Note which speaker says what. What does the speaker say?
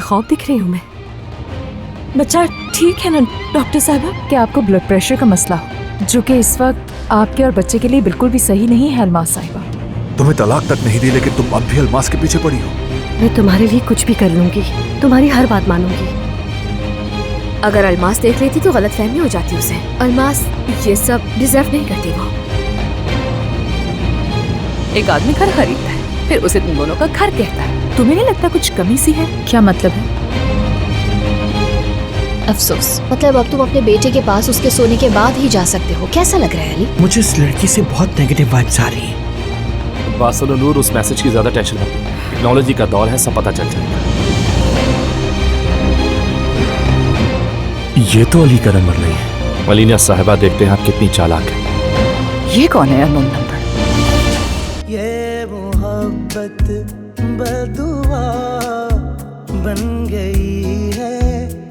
Speaker 1: ख्वाब दिख रही हूँ मैं? बच्चा ठीक है ना डॉक्टर साहबा?
Speaker 2: क्या आपको ब्लड प्रेशर का मसला हो, जो कि इस वक्त आपके और बच्चे के लिए बिल्कुल भी सही नहीं है अलमास साहिबा।
Speaker 3: तुम्हें तलाक तक नहीं दी, लेकिन तुम अब भी अलमास के पीछे पड़ी हो।
Speaker 1: मैं तुम्हारे लिए कुछ भी कर लूंगी, तुम्हारी हर बात मानूंगी। अगर अलमास देख लेती तो गलतफहमी हो जाती उसे। अलमास ये सब डिजर्व नहीं करती वो।
Speaker 2: एक आदमी घर खरीदता है, फिर उसे तुम दोनों का घर कहता है। तुम्हें नहीं लगता कुछ कमी सी है? क्या मतलब है?
Speaker 4: अफसोस, मतलब अब तुम अपने बेटे के पास उसके सोने के बाद ही जा सकते हो। कैसा लग रहा है अली?
Speaker 5: मुझे इस लड़की से बहुत नेगेटिव वाइब्स आ रही हैं।
Speaker 6: बात सुनो नूर, उस मैसेज की ज्यादा टेंशन मत लो। टेक्नोलॉजी का दौर है, सब पता चल जाएगा। ये तो अली का नंबर नहीं है। मलीना साहिबा, देखते हैं आप कितनी चालाक है।
Speaker 2: ये कौन है अननोन नंबर?
Speaker 7: ये मोहब्बत बदुआ बन गई है।